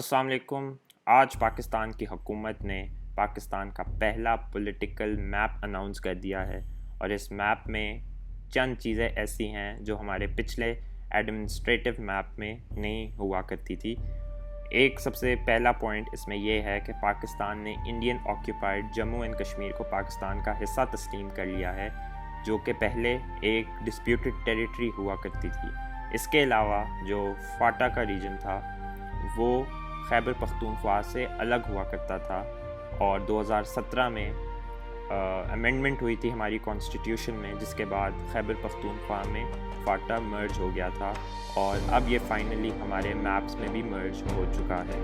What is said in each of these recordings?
अस्सलाम वालेकुम। आज पाकिस्तान की हुकूमत ने पाकिस्तान का पहला पॉलिटिकल मैप अनाउंस कर दिया है और इस मैप में चंद चीज़ें ऐसी हैं जो हमारे पिछले एडमिनिस्ट्रेटिव मैप में नहीं हुआ करती थी। एक सबसे पहला पॉइंट इसमें यह है कि पाकिस्तान ने Indian occupied Jammu and Kashmir को पाकिस्तान का हिस्सा तस्लीम कर लिया है, जो कि पहले एक डिस्प्यूटेड टेरिटरी हुआ करती थी। इसके अलावा जो फाटा का रीजन था वो खैबर पख्तूनख्वा से अलग हुआ करता था और 2017 में अमेंडमेंट हुई थी हमारी कॉन्स्टिट्यूशन में, जिसके बाद खैबर पख्तूनख्वा में फाटा मर्ज हो गया था और अब ये फाइनली हमारे मैप्स में भी मर्ज हो चुका है।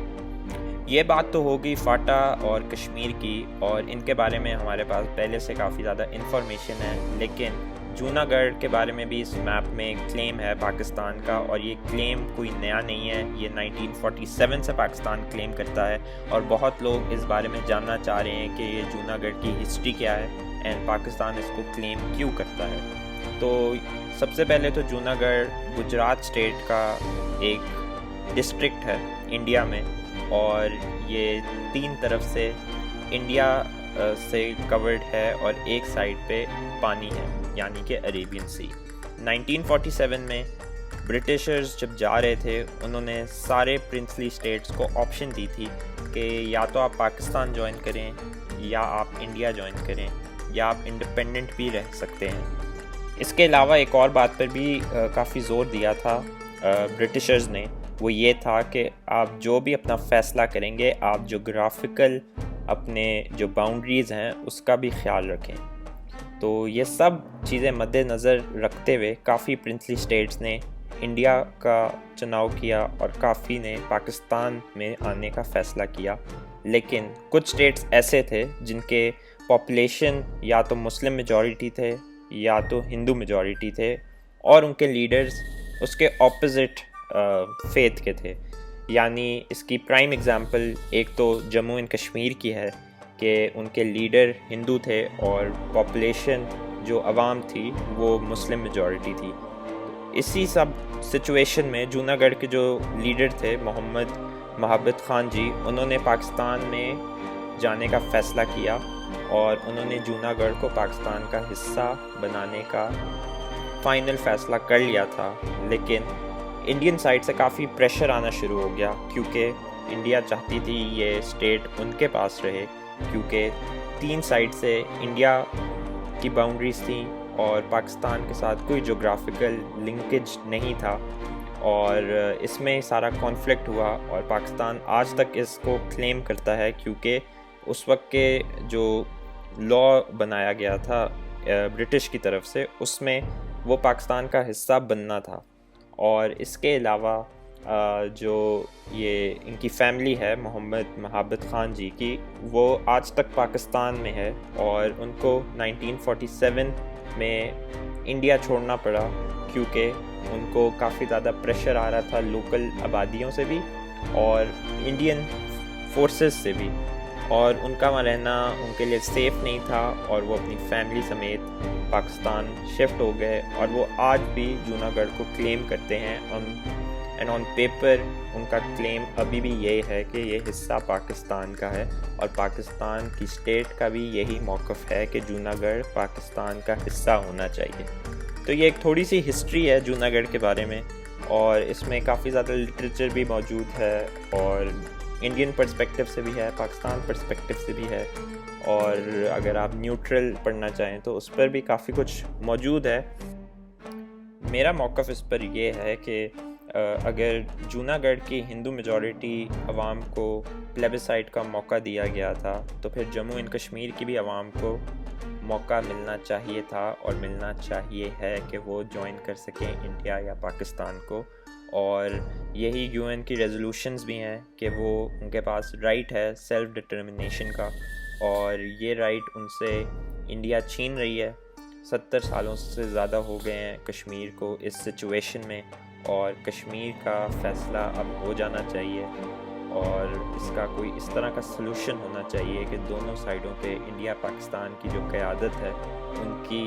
ये बात तो होगी फाटा और कश्मीर की, और इनके बारे में हमारे पास पहले से काफ़ी ज़्यादा इन्फॉर्मेशन है, लेकिन जूनागढ़ के बारे में भी इस मैप में क्लेम है पाकिस्तान का, और ये क्लेम कोई नया नहीं है। ये 1947 से पाकिस्तान क्लेम करता है और बहुत लोग इस बारे में जानना चाह रहे हैं कि ये जूनागढ़ की हिस्ट्री क्या है एंड पाकिस्तान इसको क्लेम क्यों करता है। तो सबसे पहले तो जूनागढ़ गुजरात स्टेट का एक डिस्ट्रिक्ट है इंडिया में, और ये 3 तरफ से इंडिया से कवर्ड है और एक साइड पे पानी है, यानी कि अरेबियन सी। 1947 में ब्रिटिशर्स जब जा रहे थे, उन्होंने सारे प्रिंसली स्टेट्स को ऑप्शन दी थी कि या तो आप पाकिस्तान ज्वाइन करें, या आप इंडिया ज्वाइन करें, या आप इंडिपेंडेंट भी रह सकते हैं। इसके अलावा एक और बात पर भी काफ़ी ज़ोर दिया था ब्रिटिशर्स ने, वो ये था कि आप जो भी अपना फ़ैसला करेंगे, आप जोग्राफिकल अपने जो बाउंड्रीज़ हैं उसका भी ख्याल रखें। तो ये सब चीज़ें मद्देनज़र रखते हुए काफ़ी प्रिंसली स्टेट्स ने इंडिया का चुनाव किया और काफ़ी ने पाकिस्तान में आने का फ़ैसला किया। लेकिन कुछ स्टेट्स ऐसे थे जिनके पॉपुलेशन या तो मुस्लिम मेजॉरिटी थे या तो हिंदू मेजॉरिटी थे, और उनके लीडर्स उसके ऑपोजिट फेथ के थे। यानी इसकी प्राइम एग्ज़ाम्पल एक तो जम्मू एंड कश्मीर की है कि उनके लीडर हिंदू थे और पॉपुलेशन जो अवाम थी वो मुस्लिम मेजॉरिटी थी। इसी सब सिचुएशन में जूनागढ़ के जो लीडर थे मोहम्मद महाबत ख़ान जी, उन्होंने पाकिस्तान में जाने का फ़ैसला किया और उन्होंने जूनागढ़ को पाकिस्तान का हिस्सा बनाने का फ़ाइनल फ़ैसला कर लिया था। लेकिन इंडियन साइड से काफ़ी प्रेशर आना शुरू हो गया, क्योंकि इंडिया चाहती थी ये स्टेट उनके पास रहे, क्योंकि 3 साइड से इंडिया की बाउंड्रीज थी और पाकिस्तान के साथ कोई जोग्राफिकल लिंकेज नहीं था, और इसमें सारा कॉन्फ्लिक्ट हुआ। और पाकिस्तान आज तक इसको क्लेम करता है, क्योंकि उस वक्त के जो लॉ बनाया गया था ब्रिटिश की तरफ से, उसमें वो पाकिस्तान का हिस्सा बनना था। और इसके अलावा जो ये इनकी फैमिली है मोहम्मद महाबत ख़ान जी की, वो आज तक पाकिस्तान में है और उनको 1947 में इंडिया छोड़ना पड़ा, क्योंकि उनको काफ़ी ज़्यादा प्रेशर आ रहा था लोकल आबादियों से भी और इंडियन फोर्सेस से भी, और उनका वहाँ रहना उनके लिए सेफ़ नहीं था, और वो अपनी फैमिली समेत पाकिस्तान शिफ्ट हो गए। और वो आज भी जूनागढ़ को क्लेम करते हैं एंड ऑन पेपर उनका क्लेम अभी भी यही है कि ये हिस्सा पाकिस्तान का है, और पाकिस्तान की स्टेट का भी यही मौक़िफ़ है कि जूनागढ़ पाकिस्तान का हिस्सा होना चाहिए। तो ये एक थोड़ी सी हिस्ट्री है जूनागढ़ के बारे में, और इसमें काफ़ी ज़्यादा लिटरेचर भी मौजूद है, और इंडियन पर्सपेक्टिव से भी है, पाकिस्तान पर्सपेक्टिव से भी है, और अगर आप न्यूट्रल पढ़ना चाहें तो उस पर भी काफ़ी कुछ मौजूद है। मेरा मौक़िफ़ इस पर यह है कि अगर जूनागढ़ की हिंदू मेजॉरिटी अवाम को प्लेबिसाइट का मौका दिया गया था, तो फिर जम्मू एंड कश्मीर की भी अवाम को मौका मिलना चाहिए था और मिलना चाहिए है कि वो ज्वाइन कर सकें इंडिया या पाकिस्तान को। और यही यूएन की रेजोल्यूशंस भी हैं कि वो उनके पास राइट है सेल्फ डिटर्मिनेशन का, और ये राइट उनसे इंडिया छीन रही है। 70 सालों से ज़्यादा हो गए हैं कश्मीर को इस सिचुएशन में, और कश्मीर का फ़ैसला अब हो जाना चाहिए। اور اس کا کوئی اس طرح کا سلوشن ہونا چاہیے کہ دونوں سائڈوں پہ انڈیا پاکستان کی جو قیادت ہے ان کی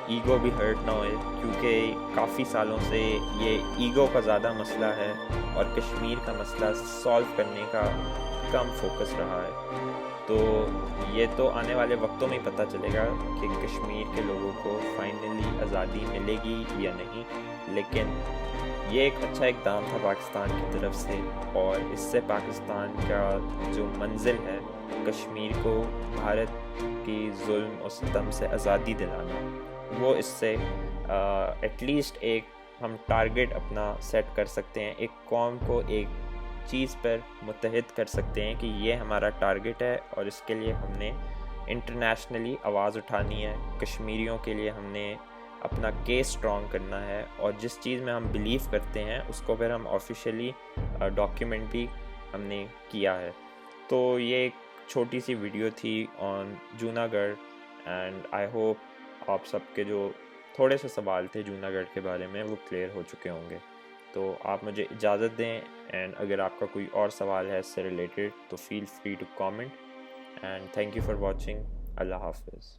ایگو بھی ہرٹ نہ ہوئے، کیونکہ کافی سالوں سے یہ ایگو کا زیادہ مسئلہ ہے اور کشمیر کا مسئلہ سالو کرنے کا کم فوکس رہا ہے۔ تو یہ تو آنے والے وقتوں میں پتہ چلے گا کہ کشمیر کے لوگوں کو فائنلی آزادی ملے گی یا نہیں، لیکن یہ ایک اچھا اقدام تھا پاکستان کی طرف سے، اور اس سے پاکستان کا جو منزل ہے کشمیر کو بھارت کی ظلم و ستم سے آزادی دلانا، وہ اس سے ایٹ لیسٹ ایک ہم ٹارگٹ اپنا سیٹ کر سکتے ہیں، ایک قوم کو ایک چیز پر متحد کر سکتے ہیں کہ یہ ہمارا ٹارگٹ ہے اور اس کے لیے ہم نے انٹرنیشنلی آواز اٹھانی ہے، کشمیریوں کے لیے ہم نے اپنا کیس سٹرونگ کرنا ہے، اور جس چیز میں ہم بلیو کرتے ہیں اس کو پھر ہم آفیشیلی ڈاکیومنٹ بھی ہم نے کیا ہے۔ تو یہ ایک چھوٹی سی ویڈیو تھی آن جوناگڑھ، اینڈ آئی ہوپ آپ سب کے جو تھوڑے سے سوال تھے جوناگڑھ کے بارے میں وہ کلیئر ہو چکے ہوں گے۔ تو آپ مجھے اجازت دیں، اینڈ اگر آپ کا کوئی اور سوال ہے اس سے ریلیٹڈ تو feel free to comment, and thank you for watching. Allah حافظ۔